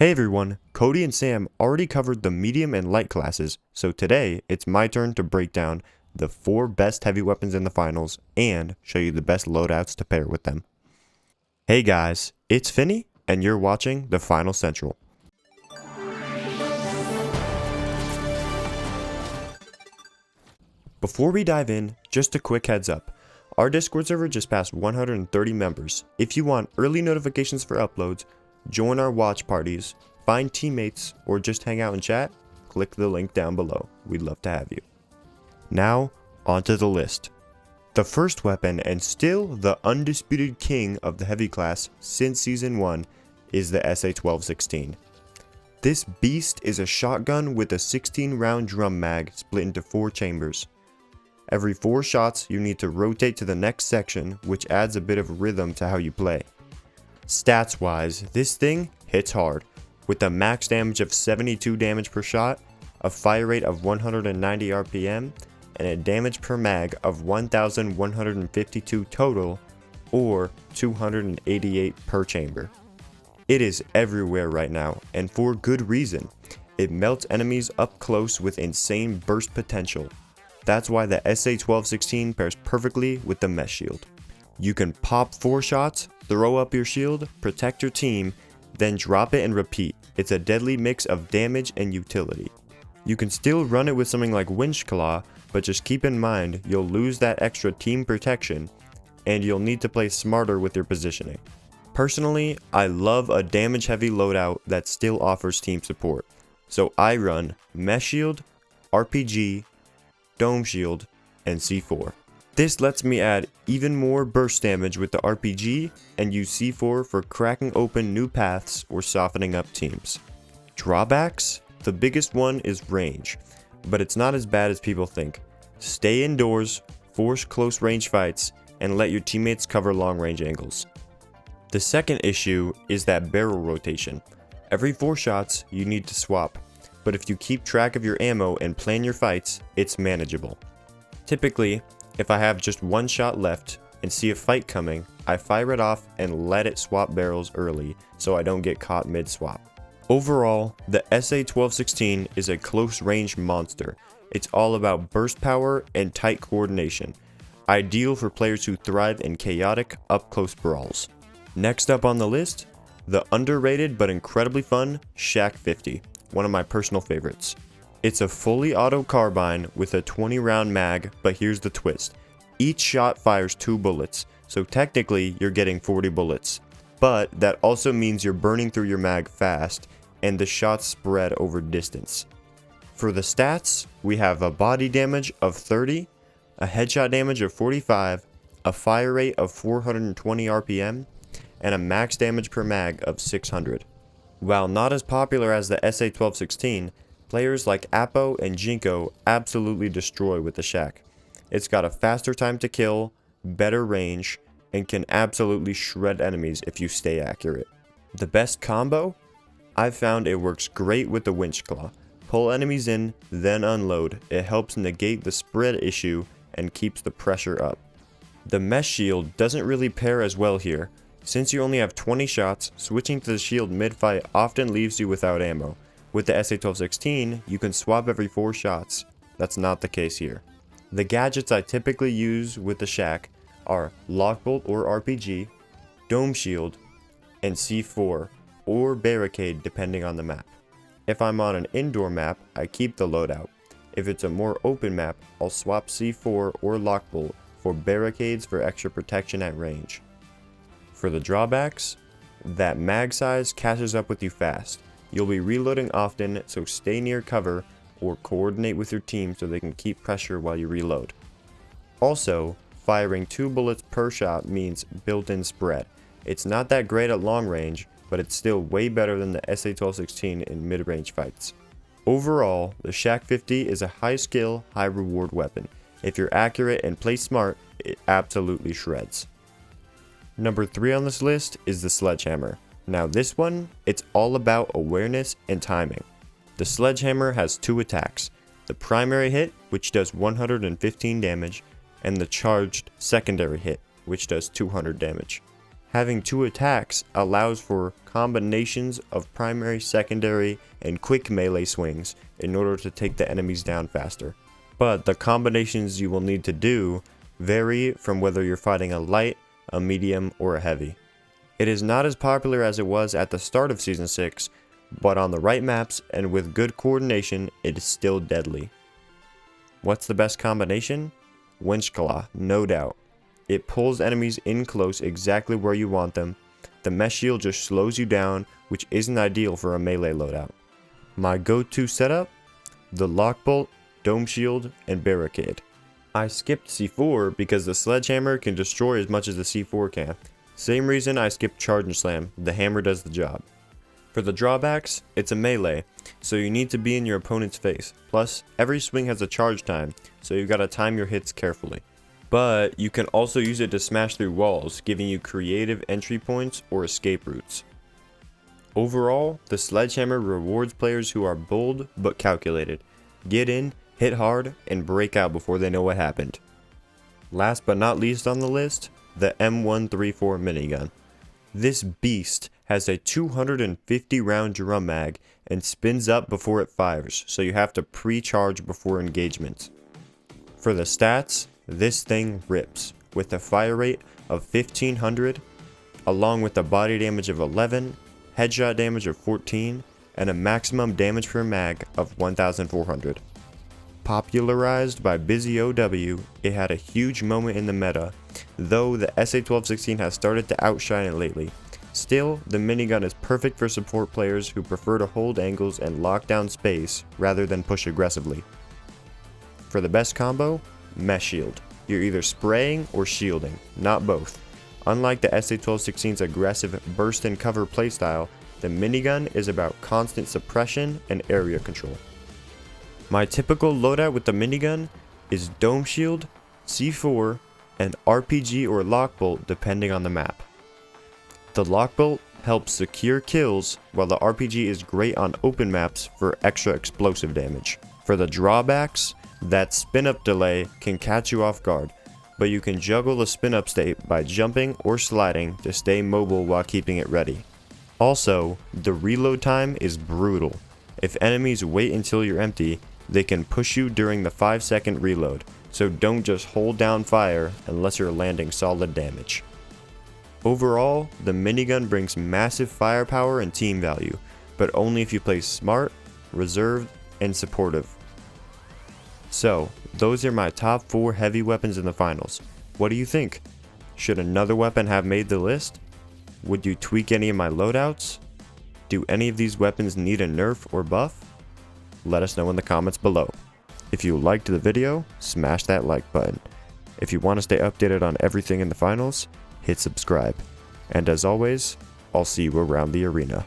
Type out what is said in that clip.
Hey everyone, Cody and Sam already covered the medium and light classes, so today it's my turn to break down the 4 best heavy weapons in the finals and show you the best loadouts to pair with them. Hey guys, it's Finney and you're watching the Final Central. Before we dive in, just a quick heads up. Our Discord server just passed 130 members. If you want early notifications for uploads, join our watch parties, find teammates, or just hang out and chat, click the link down below. We'd love to have you. Now, onto the list. The first weapon, and still the undisputed king of the heavy class since Season 1, is the SA-1216. This beast is a shotgun with a 16-round drum mag split into 4 chambers. Every 4 shots, you need to rotate to the next section, which adds a bit of rhythm to how you play. Stats wise, this thing hits hard, with a max damage of 72 damage per shot, a fire rate of 190 RPM, and a damage per mag of 1152 total, or 288 per chamber. It is everywhere right now, and for good reason. It melts enemies up close with insane burst potential. That's why the SA-1216 pairs perfectly with the mesh shield. You can pop 4 shots, throw up your shield, protect your team, then drop it and repeat. It's a deadly mix of damage and utility. You can still run it with something like Winch Claw, but just keep in mind you'll lose that extra team protection, and you'll need to play smarter with your positioning. Personally, I love a damage heavy loadout that still offers team support, so I run Mesh Shield, RPG, Dome Shield, and C4. This lets me add even more burst damage with the RPG and use C4 for cracking open new paths or softening up teams. Drawbacks? The biggest one is range, but it's not as bad as people think. Stay indoors, force close range fights, and let your teammates cover long range angles. The second issue is that barrel rotation. Every 4 shots, you need to swap, but if you keep track of your ammo and plan your fights, it's manageable. Typically, if I have just 1 shot left and see a fight coming, I fire it off and let it swap barrels early so I don't get caught mid-swap. Overall, the SA-1216 is a close range monster. It's all about burst power and tight coordination, ideal for players who thrive in chaotic, up-close brawls. Next up on the list, the underrated but incredibly fun Shack 50, one of my personal favorites. It's a fully auto carbine with a 20-round mag, but here's the twist. Each shot fires 2 bullets, so technically you're getting 40 bullets. But that also means you're burning through your mag fast, and the shots spread over distance. For the stats, we have a body damage of 30, a headshot damage of 45, a fire rate of 420 RPM, and a max damage per mag of 600. While not as popular as the SA-1216, players like Apo and Jinko absolutely destroy with the Shack. It's got a faster time to kill, better range, and can absolutely shred enemies if you stay accurate. The best combo? I've found it works great with the Winch Claw. Pull enemies in, then unload. It helps negate the spread issue and keeps the pressure up. The Mesh Shield doesn't really pair as well here. Since you only have 20 shots, switching to the shield mid-fight often leaves you without ammo. With the SA-1216, you can swap every 4 shots. That's not the case here. The gadgets I typically use with the Shack are Lockbolt or RPG, Dome Shield, and C4 or Barricade depending on the map. If I'm on an indoor map, I keep the loadout. If it's a more open map, I'll swap C4 or Lockbolt for Barricades for extra protection at range. For the drawbacks, that mag size catches up with you fast. You'll be reloading often, so stay near cover or coordinate with your team so they can keep pressure while you reload. Also, firing 2 bullets per shot means built-in spread. It's not that great at long range, but it's still way better than the SA-1216 in mid-range fights. Overall, the Shack 50 is a high-skill, high-reward weapon. If you're accurate and play smart, it absolutely shreds. Number 3 on this list is the Sledgehammer. Now this one, it's all about awareness and timing. The Sledgehammer has 2 attacks, the primary hit, which does 115 damage, and the charged secondary hit, which does 200 damage. Having 2 attacks allows for combinations of primary, secondary, and quick melee swings in order to take the enemies down faster. But the combinations you will need to do vary from whether you're fighting a light, a medium, or a heavy. It is not as popular as it was at the start of Season 6, but on the right maps and with good coordination, it is still deadly. What's the best combination? Winch Claw, no doubt. It pulls enemies in close exactly where you want them. The mesh shield just slows you down, which isn't ideal for a melee loadout. My go-to setup? The Lockbolt, Dome Shield, and Barricade. I skipped C4 because the Sledgehammer can destroy as much as the C4 can. Same reason I skipped Charge and Slam, the hammer does the job. For the drawbacks, it's a melee, so you need to be in your opponent's face. Plus, every swing has a charge time, so you gotta time your hits carefully. But you can also use it to smash through walls, giving you creative entry points or escape routes. Overall, the Sledgehammer rewards players who are bold but calculated. Get in, hit hard, and break out before they know what happened. Last but not least on the list, the M134 Minigun. This beast has a 250 round drum mag and spins up before it fires, so you have to pre-charge before engagement. For the stats, this thing rips, with a fire rate of 1500, along with a body damage of 11, headshot damage of 14, and a maximum damage per mag of 1400. Popularized by Busy OW, it had a huge moment in the meta, though the SA-1216 has started to outshine it lately. Still, the minigun is perfect for support players who prefer to hold angles and lock down space rather than push aggressively. For the best combo, Mesh Shield. You're either spraying or shielding, not both. Unlike the SA-1216's aggressive burst and cover playstyle, the minigun is about constant suppression and area control. My typical loadout with the minigun is Dome Shield, C4, and RPG or Lockbolt depending on the map. The Lockbolt helps secure kills, while the RPG is great on open maps for extra explosive damage. For the drawbacks, that spin-up delay can catch you off guard, but you can juggle the spin-up state by jumping or sliding to stay mobile while keeping it ready. Also, the reload time is brutal. If enemies wait until you're empty, they can push you during the 5-second reload, so don't just hold down fire unless you're landing solid damage. Overall, the minigun brings massive firepower and team value, but only if you play smart, reserved, and supportive. So, those are my top 4 heavy weapons in the finals. What do you think? Should another weapon have made the list? Would you tweak any of my loadouts? Do any of these weapons need a nerf or buff? Let us know in the comments below. If you liked the video, smash that like button. If you want to stay updated on everything in the finals, hit subscribe. And as always, I'll see you around the arena.